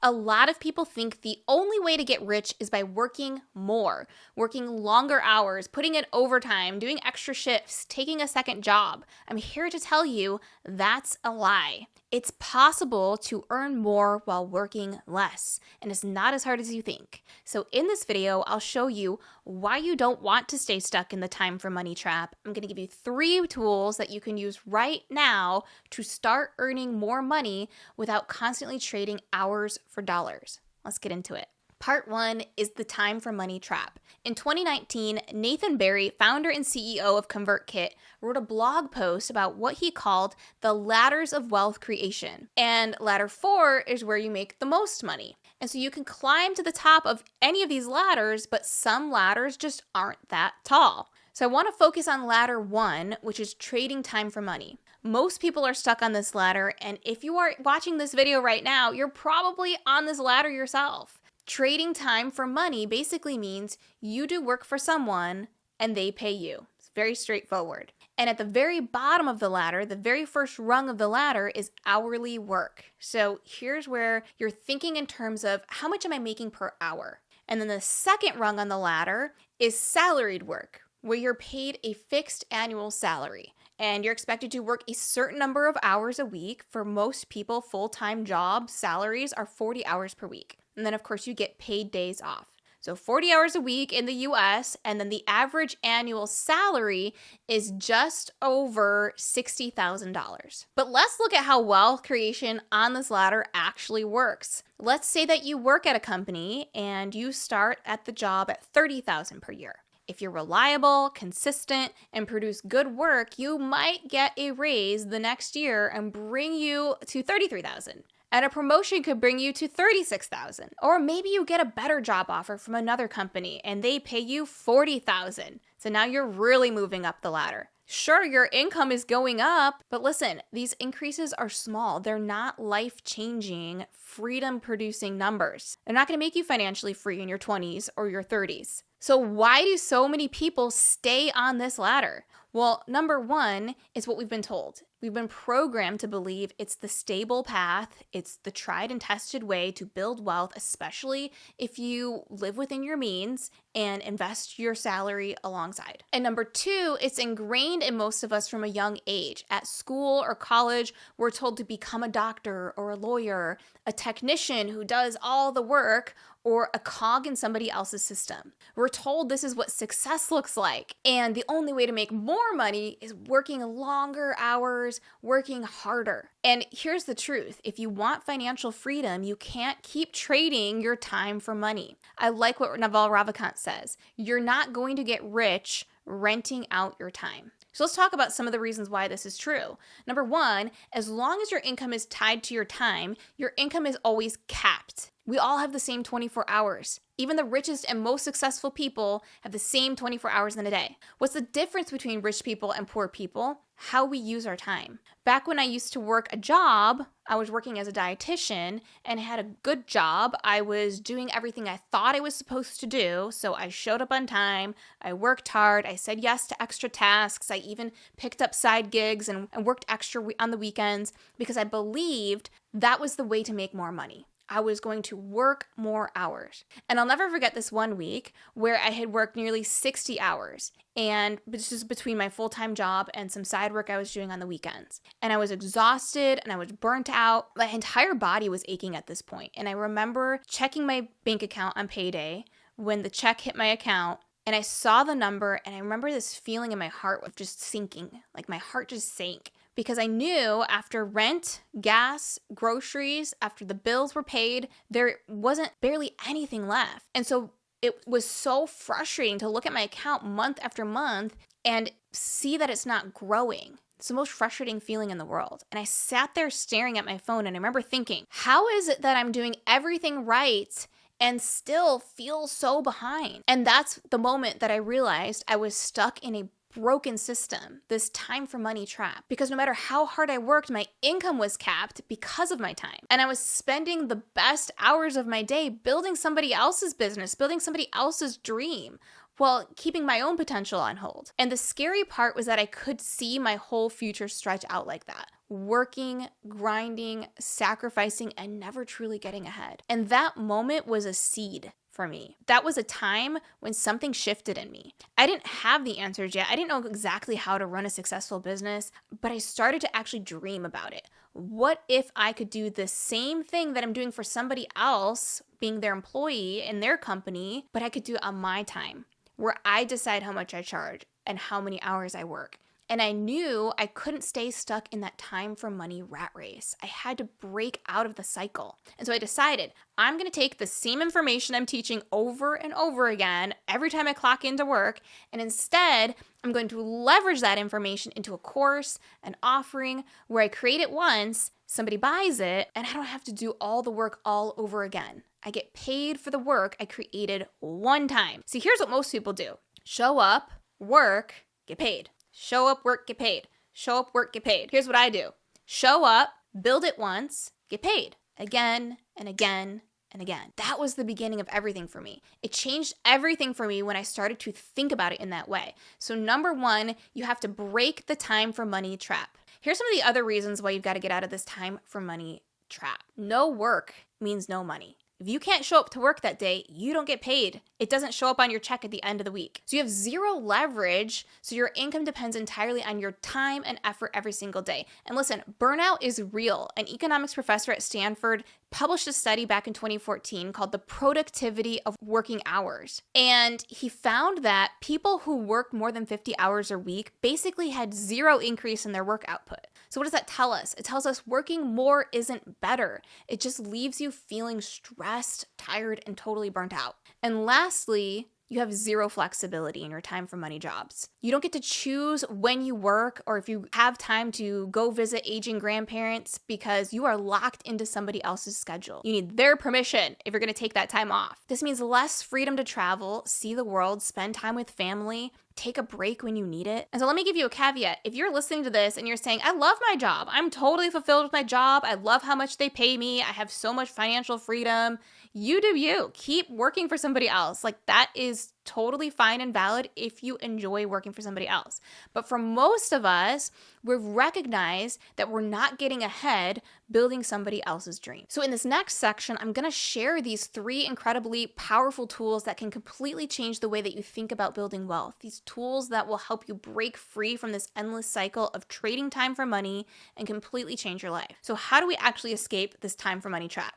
A lot of people think the only way to get rich is by working more, working longer hours, putting in overtime, doing extra shifts, taking a second job. I'm here to tell you that's a lie. It's possible to earn more while working less, and it's not as hard as you think. So in this video, I'll show you why you don't want to stay stuck in the time for money trap. I'm going to give you 3 tools that you can use right now to start earning more money without constantly trading hours for dollars. Let's get into it. Part 1 is the time for money trap. In 2019, Nathan Barry, founder and CEO of ConvertKit, wrote a blog post about what he called the ladders of wealth creation. And ladder 4 is where you make the most money. And so you can climb to the top of any of these ladders, but some ladders just aren't that tall. So I want to focus on ladder 1, which is trading time for money. Most people are stuck on this ladder, and if you are watching this video right now, you're probably on this ladder yourself. Trading time for money basically means you do work for someone and they pay you. It's very straightforward. And at the very bottom of the ladder, the very first rung of the ladder is hourly work. So here's where you're thinking in terms of how much am I making per hour? And then the second rung on the ladder is salaried work, where you're paid a fixed annual salary. And you're expected to work a certain number of hours a week. For most people, full-time job salaries are 40 hours per week. And then, of course, you get paid days off. So 40 hours a week in the US, and then the average annual salary is just over $60,000. But let's look at how wealth creation on this ladder actually works. Let's say that you work at a company and you start at the job at $30,000 per year. If you're reliable, consistent, and produce good work, you might get a raise the next year and bring you to $33,000. And a promotion could bring you to $36,000. Or maybe you get a better job offer from another company and they pay you $40,000. So now you're really moving up the ladder. Sure, your income is going up, but listen, these increases are small. They're not life-changing, freedom-producing numbers. They're not going to make you financially free in your 20s or your 30s. So why do so many people stay on this ladder? Well, number 1 is what we've been told. We've been programmed to believe it's the stable path, it's the tried and tested way to build wealth, especially if you live within your means and invest your salary alongside. And number 2, it's ingrained in most of us from a young age. At school or college, we're told to become a doctor or a lawyer, a technician who does all the work, or a cog in somebody else's system. We're told this is what success looks like. And the only way to make more money is working longer hours, working harder. And here's the truth. If you want financial freedom, you can't keep trading your time for money. I like what 𝐈𝐫𝐫𝐞 says. You're not going to get rich renting out your time. So let's talk about some of the reasons why this is true. Number 1, as long as your income is tied to your time, your income is always capped. We all have the same 24 hours. Even the richest and most successful people have the same 24 hours in a day. What's the difference between rich people and poor people? How we use our time. Back when I used to work a job, I was working as a dietitian and had a good job. I was doing everything I thought I was supposed to do. So I showed up on time, I worked hard, I said yes to extra tasks, I even picked up side gigs and worked extra on the weekends because I believed that was the way to make more money. I was going to work more hours. And I'll never forget this one week where I had worked nearly 60 hours. And this is between my full-time job and some side work I was doing on the weekends. And I was exhausted and I was burnt out. My entire body was aching at this point. And I remember checking my bank account on payday when the check hit my account. And I saw the number and I remember this feeling in my heart of just sinking. Like my heart just sank. Because I knew after rent, gas, groceries, after the bills were paid, there wasn't barely anything left. And so it was so frustrating to look at my account month after month and see that it's not growing. It's the most frustrating feeling in the world. And I sat there staring at my phone and I remember thinking, how is it that I'm doing everything right and still feel so behind? And that's the moment that I realized I was stuck in a broken system, this time for money trap. Because no matter how hard I worked, my income was capped because of my time. And I was spending the best hours of my day building somebody else's business, building somebody else's dream, while keeping my own potential on hold. And the scary part was that I could see my whole future stretch out like that. working, grinding, sacrificing, and never truly getting ahead. And that moment was a seed for me. That was a time when something shifted in me. I didn't have the answers yet. I didn't know exactly how to run a successful business, but I started to actually dream about it. What if I could do the same thing that I'm doing for somebody else, being their employee in their company, but I could do it on my time, where I decide how much I charge and how many hours I work. And I knew I couldn't stay stuck in that time for money rat race. I had to break out of the cycle. And so I decided I'm going to take the same information I'm teaching over and over again every time I clock into work, and instead I'm going to leverage that information into a course, an offering where I create it once, somebody buys it, and I don't have to do all the work all over again. I get paid for the work I created one time. See, here's what most people do. Show up, work, get paid. Show up, work, get paid. Show up, work, get paid. Here's what I do. Show up, build it once, get paid. Again and again and again. That was the beginning of everything for me. It changed everything for me when I started to think about it in that way. So number one, you have to break the time for money trap. Here's some of the other reasons why you've got to get out of this time for money trap. No work means no money. If you can't show up to work that day, you don't get paid. It doesn't show up on your check at the end of the week. So you have zero leverage, so your income depends entirely on your time and effort every single day. And listen, burnout is real. An economics professor at Stanford published a study back in 2014 called The Productivity of Working Hours. And he found that people who worked more than 50 hours a week basically had zero increase in their work output. So what does that tell us? It tells us working more isn't better. It just leaves you feeling stressed, tired, and totally burnt out. And lastly, you have zero flexibility in your time for money jobs. You don't get to choose when you work or if you have time to go visit aging grandparents because you are locked into somebody else's schedule. You need their permission if you're going to take that time off. This means less freedom to travel, see the world, spend time with family, take a break when you need it. And so let me give you a caveat. If you're listening to this and you're saying, I love my job, I'm totally fulfilled with my job, I love how much they pay me, I have so much financial freedom, you do you. Keep working for somebody else. Like, that is totally fine and valid if you enjoy working for somebody else. But for most of us, we've recognized that we're not getting ahead building somebody else's dream. So in this next section, I'm going to share these 3 incredibly powerful tools that can completely change the way that you think about building wealth. These tools that will help you break free from this endless cycle of trading time for money and completely change your life. So how do we actually escape this time for money trap?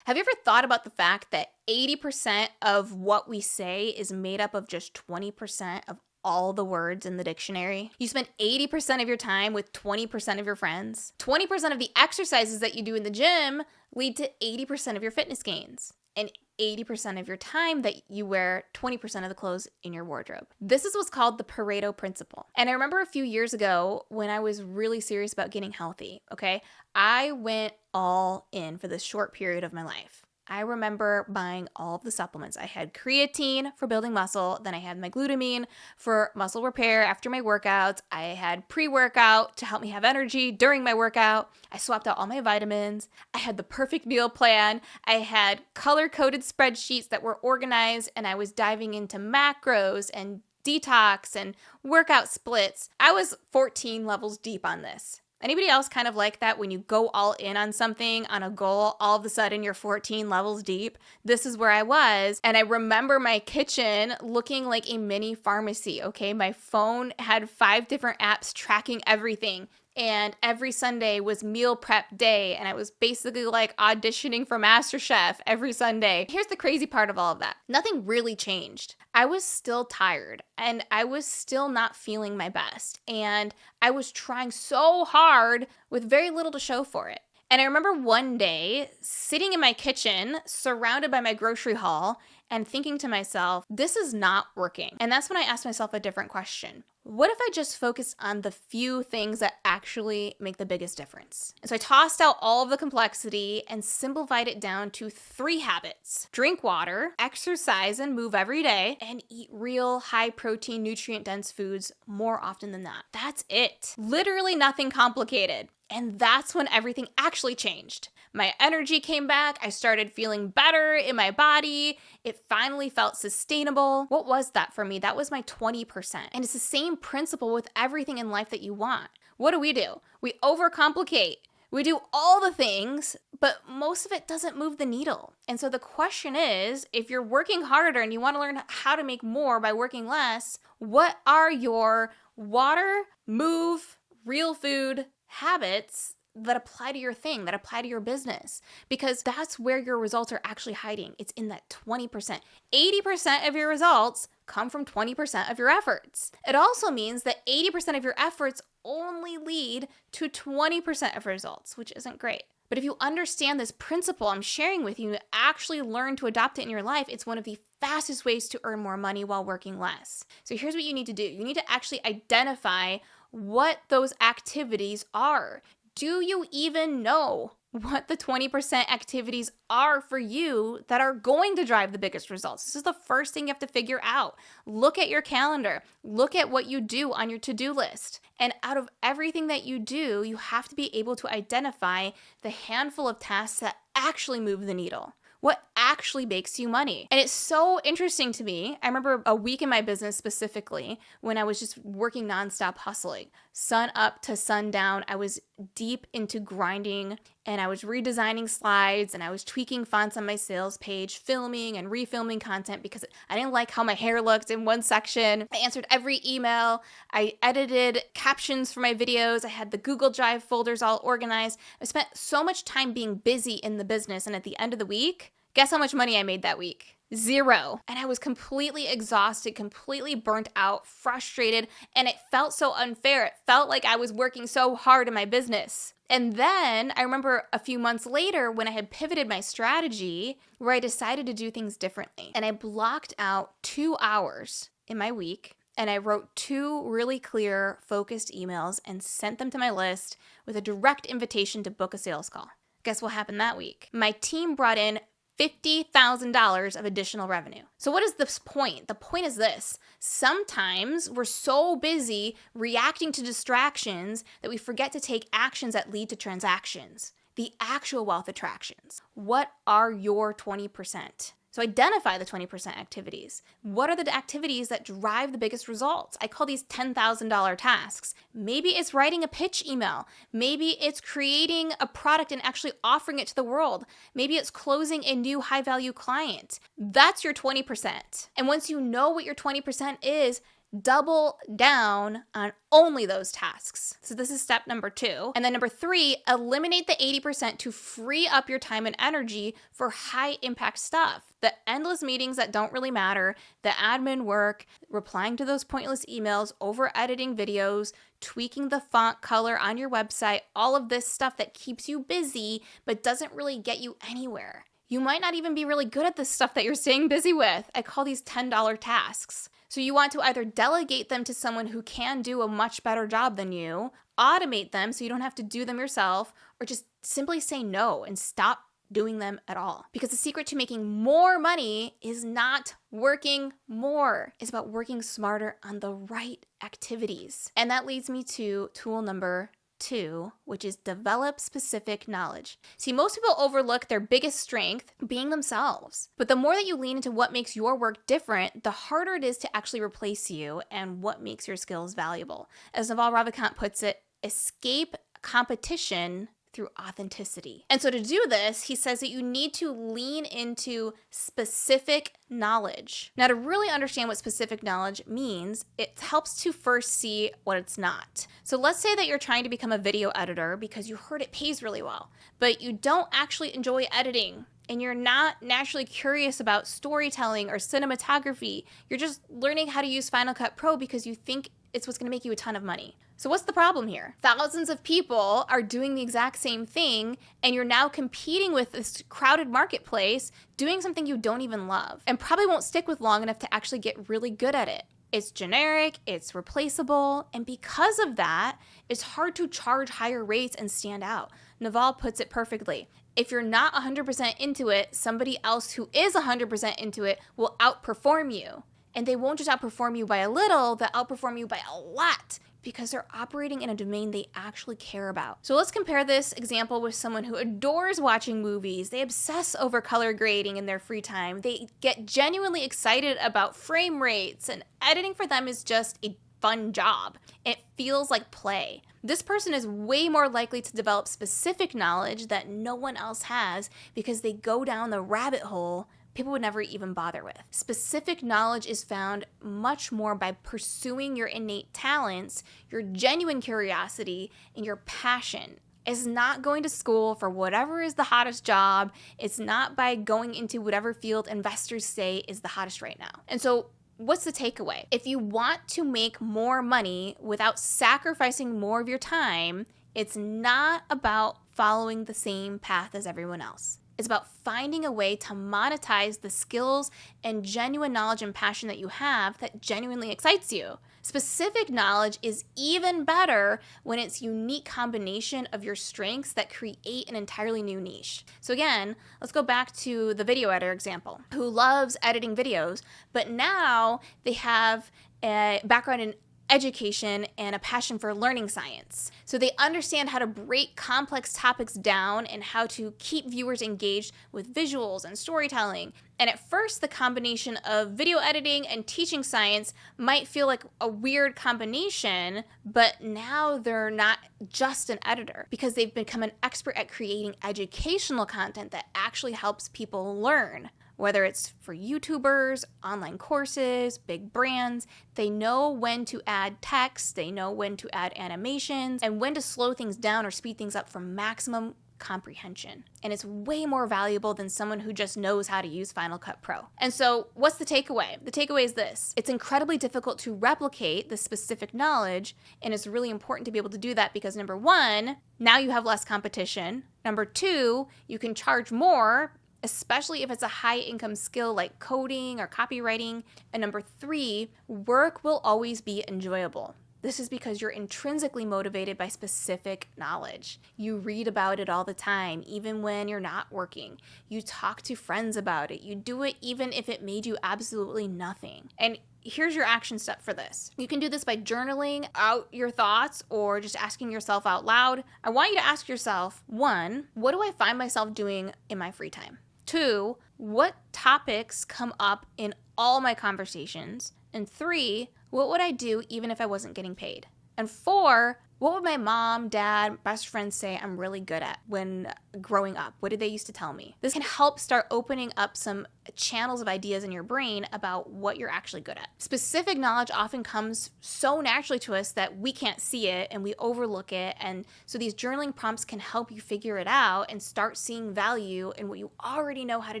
Have you ever thought about the fact that 80% of what we say is made up of just 20% of all the words in the dictionary? You spend 80% of your time with 20% of your friends. 20% of the exercises that you do in the gym lead to 80% of your fitness gains. And 80% of your time that you wear 20% of the clothes in your wardrobe. This is what's called the Pareto principle. And I remember a few years ago when I was really serious about getting healthy, okay? I went all in for this short period of my life. I remember buying all of the supplements. I had creatine for building muscle, then I had my glutamine for muscle repair after my workouts. I had pre-workout to help me have energy during my workout. I swapped out all my vitamins. I had the perfect meal plan. I had color-coded spreadsheets that were organized, and I was diving into macros and detox and workout splits. I was 14 levels deep on this. Anybody else kind of like that when you go all in on something, on a goal, all of a sudden you're 14 levels deep? This is where I was. And I remember my kitchen looking like a mini pharmacy, okay? My phone had 5 different apps tracking everything. And every Sunday was meal prep day, and I was basically like auditioning for MasterChef every Sunday. Here's the crazy part of all of that. Nothing really changed. I was still tired, and I was still not feeling my best, and I was trying so hard with very little to show for it. And I remember one day sitting in my kitchen, surrounded by my grocery haul, and thinking to myself, this is not working. And that's when I asked myself a different question. What if I just focused on the few things that actually make the biggest difference? And so I tossed out all of the complexity and simplified it down to 3 habits. Drink water, exercise and move every day, and eat real high-protein, nutrient-dense foods more often than not. That's it. Literally nothing complicated. And that's when everything actually changed. My energy came back. I started feeling better in my body. It finally felt sustainable. What was that for me? That was my 20%. And it's the same principle with everything in life that you want. What do? We overcomplicate. We do all the things, but most of it doesn't move the needle. And so the question is, if you're working harder and you want to learn how to make more by working less, what are your water, move, real food habits that apply to your thing, that apply to your business? Because that's where your results are actually hiding. It's in that 20%. 80% of your results come from 20% of your efforts. It also means that 80% of your efforts only lead to 20% of results, which isn't great. But if you understand this principle I'm sharing with you, actually learn to adopt it in your life, it's one of the fastest ways to earn more money while working less. So here's what you need to do. You need to actually identify what those activities are. Do you even know what the 20% activities are for you that are going to drive the biggest results? This is the first thing you have to figure out. Look at your calendar. Look at what you do on your to-do list. And out of everything that you do, you have to be able to identify the handful of tasks that actually move the needle. What actually makes you money? And it's so interesting to me. I remember a week in my business specifically when I was just working nonstop hustling. Sun up to sundown, I was deep into grinding and I was redesigning slides and I was tweaking fonts on my sales page, filming and refilming content because I didn't like how my hair looked in one section. I answered every email. I edited captions for my videos. I had the Google Drive folders all organized. I spent so much time being busy in the business, and at the end of the week, guess how much money I made that week? 0. And I was completely exhausted, completely burnt out, frustrated, and it felt so unfair. It felt like I was working so hard in my business. And then I remember a few months later when I had pivoted my strategy where I decided to do things differently. And I blocked out 2 hours in my week and I wrote 2 really clear, focused emails and sent them to my list with a direct invitation to book a sales call. Guess what happened that week? My team brought in $50,000 of additional revenue. So what is this point? The point is this. Sometimes we're so busy reacting to distractions that we forget to take actions that lead to transactions, the actual wealth attractions. What are your 20%? So identify the 20% activities. What are the activities that drive the biggest results? I call these $10,000 tasks. Maybe it's writing a pitch email. Maybe it's creating a product and actually offering it to the world. Maybe it's closing a new high-value client. That's your 20%. And once you know what your 20% is, double down on only those tasks. So this is step number 2. And then number 3, eliminate the 80% to free up your time and energy for high impact stuff. The endless meetings that don't really matter, the admin work, replying to those pointless emails, over editing videos, tweaking the font color on your website, all of this stuff that keeps you busy but doesn't really get you anywhere. You might not even be really good at the stuff that you're staying busy with. I call these $10 tasks. So you want to either delegate them to someone who can do a much better job than you, automate them so you don't have to do them yourself, or just simply say no and stop doing them at all. Because the secret to making more money is not working more. It's about working smarter on the right activities. And that leads me to tool number 2, which is develop specific knowledge. See, most people overlook their biggest strength being themselves. But the more that you lean into what makes your work different, the harder it is to actually replace you and what makes your skills valuable. As 𝐕𝐴𝐽 puts it, escape competition through authenticity. And so to do this, he says that you need to lean into specific knowledge. Now, to really understand what specific knowledge means, it helps to first see what it's not. So let's say that you're trying to become a video editor because you heard it pays really well, but you don't actually enjoy editing and you're not naturally curious about storytelling or cinematography. You're just learning how to use Final Cut Pro because you think it's what's going to make you a ton of money. So what's the problem here? Thousands of people are doing the exact same thing, and you're now competing with this crowded marketplace, doing something you don't even love, and probably won't stick with long enough to actually get really good at it. It's generic, it's replaceable, and because of that, it's hard to charge higher rates and stand out. Naval puts it perfectly. If you're not 100% into it, somebody else who is 100% into it will outperform you. And they won't just outperform you by a little, they'll outperform you by a lot because they're operating in a domain they actually care about. So let's compare this example with someone who adores watching movies. They obsess over color grading in their free time. They get genuinely excited about frame rates, and editing for them is just a fun job. It feels like play. This person is way more likely to develop specific knowledge that no one else has because they go down the rabbit hole people would never even bother with. Specific knowledge is found much more by pursuing your innate talents, your genuine curiosity, and your passion. It's not going to school for whatever is the hottest job. It's not by going into whatever field investors say is the hottest right now. And so what's the takeaway? If you want to make more money without sacrificing more of your time, it's not about following the same path as everyone else. It's about finding a way to monetize the skills and genuine knowledge and passion that you have that genuinely excites you. Specific knowledge is even better when it's a unique combination of your strengths that create an entirely new niche. So again, let's go back to the video editor example, who loves editing videos, but now they have a background in education and a passion for learning science. So they understand how to break complex topics down and how to keep viewers engaged with visuals and storytelling. And at first, the combination of video editing and teaching science might feel like a weird combination, but now they're not just an editor because they've become an expert at creating educational content that actually helps people learn. Whether it's for YouTubers, online courses, big brands, they know when to add text, they know when to add animations, and when to slow things down or speed things up for maximum comprehension. And it's way more valuable than someone who just knows how to use Final Cut Pro. And so what's the takeaway? The takeaway is this. It's incredibly difficult to replicate the specific knowledge, and it's really important to be able to do that because number one, now you have less competition. Number two, you can charge more, especially if it's a high income skill like coding or copywriting. And number three, work will always be enjoyable. This is because you're intrinsically motivated by specific knowledge. You read about it all the time, even when you're not working. You talk to friends about it. You do it even if it made you absolutely nothing. And here's your action step for this. You can do this by journaling out your thoughts or just asking yourself out loud. I want you to ask yourself, one, what do I find myself doing in my free time? Two, what topics come up in all my conversations? And three, what would I do even if I wasn't getting paid? And four, what would my mom, dad, best friends say I'm really good at when growing up? What did they used to tell me? This can help start opening up some channels of ideas in your brain about what you're actually good at. Specific knowledge often comes so naturally to us that we can't see it and we overlook it. And so these journaling prompts can help you figure it out and start seeing value in what you already know how to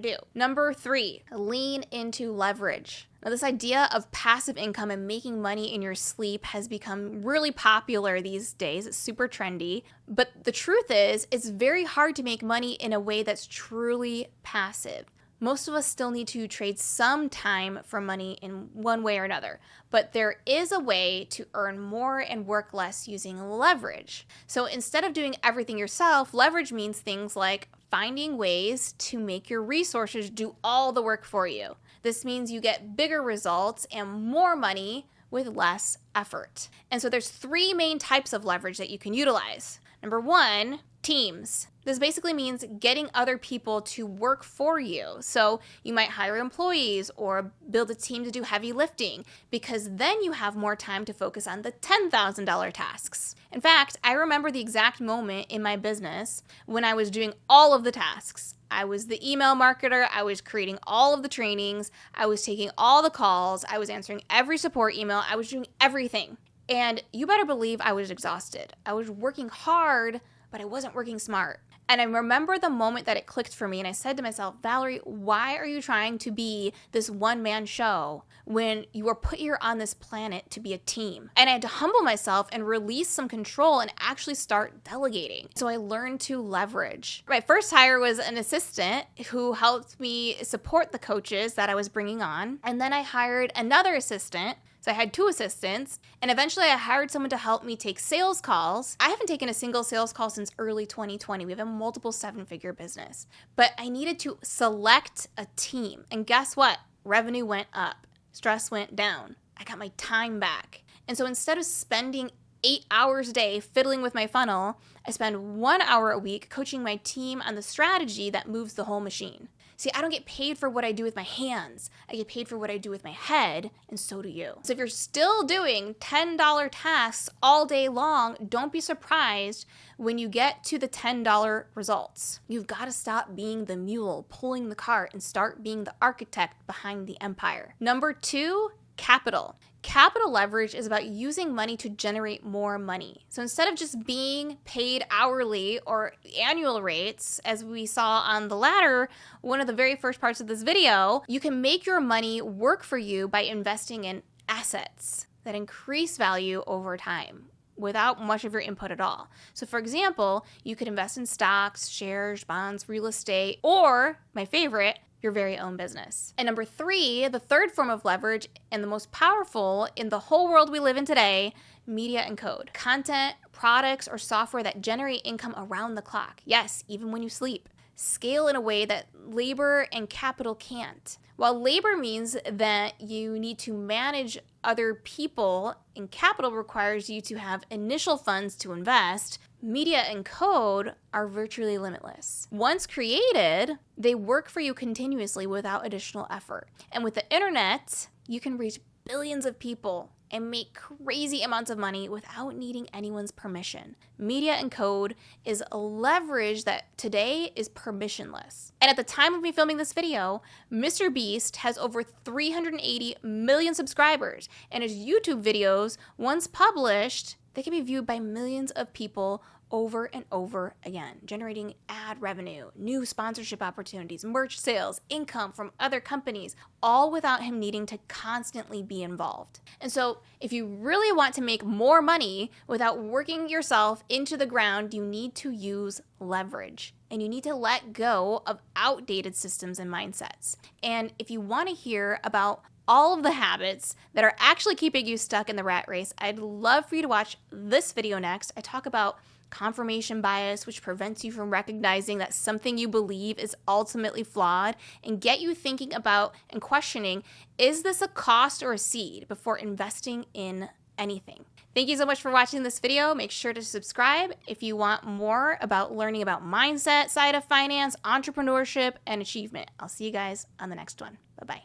do. Number three, lean into leverage. Now, this idea of passive income and making money in your sleep has become really popular these days. It's super trendy. But the truth is, it's very hard to make money in a way that's truly passive. Most of us still need to trade some time for money in one way or another. But there is a way to earn more and work less using leverage. So instead of doing everything yourself, leverage means things like finding ways to make your resources do all the work for you. This means you get bigger results and more money with less effort. And so there's three main types of leverage that you can utilize. Number one, teams. This basically means getting other people to work for you. So you might hire employees or build a team to do heavy lifting because then you have more time to focus on the $10,000 tasks. In fact, I remember the exact moment in my business when I was doing all of the tasks. I was the email marketer, I was creating all of the trainings, I was taking all the calls, I was answering every support email, I was doing everything. And you better believe I was exhausted. I was working hard, but I wasn't working smart. And I remember the moment that it clicked for me and I said to myself, Valerie, why are you trying to be this one-man show when you were put here on this planet to be a team? And I had to humble myself and release some control and actually start delegating. So I learned to leverage. My first hire was an assistant who helped me support the coaches that I was bringing on. And then I hired another assistant. So I had two assistants, and eventually I hired someone to help me take sales calls. I haven't taken a single sales call since early 2020. We have a multiple seven-figure business. But I needed to select a team. And guess what? Revenue went up. Stress went down. I got my time back. And so instead of spending 8 hours a day fiddling with my funnel, I spend 1 hour a week coaching my team on the strategy that moves the whole machine. See, I don't get paid for what I do with my hands. I get paid for what I do with my head, and so do you. So if you're still doing $10 tasks all day long, don't be surprised when you get to the $10 results. You've got to stop being the mule pulling the cart and start being the architect behind the empire. Number 2, capital. Capital leverage is about using money to generate more money. So instead of just being paid hourly or annual rates, as we saw on the ladder, one of the very first parts of this video, you can make your money work for you by investing in assets that increase value over time without much of your input at all. So for example, you could invest in stocks, shares, bonds, real estate, or my favorite, your very own business. And number 3, the third form of leverage and the most powerful in the whole world we live in today, media and code. Content, products, or software that generate income around the clock. Yes, even when you sleep. Scale in a way that labor and capital can't. While labor means that you need to manage other people and capital requires you to have initial funds to invest, media and code are virtually limitless. Once created, they work for you continuously without additional effort. And with the internet, you can reach billions of people and make crazy amounts of money without needing anyone's permission. Media and code is a leverage that today is permissionless. And at the time of me filming this video, Mr. Beast has over 380 million subscribers, and his YouTube videos, once published, they can be viewed by millions of people over and over again, generating ad revenue, new sponsorship opportunities, merch sales, income from other companies, all without him needing to constantly be involved. And so if you really want to make more money without working yourself into the ground, you need to use leverage. And you need to let go of outdated systems and mindsets. And if you want to hear about all of the habits that are actually keeping you stuck in the rat race, I'd love for you to watch this video next. I talk about confirmation bias, which prevents you from recognizing that something you believe is ultimately flawed, and get you thinking about and questioning, is this a cost or a seed before investing in anything? Thank you so much for watching this video. Make sure to subscribe if you want more about learning about mindset side of finance, entrepreneurship, and achievement. I'll see you guys on the next one. Bye-bye.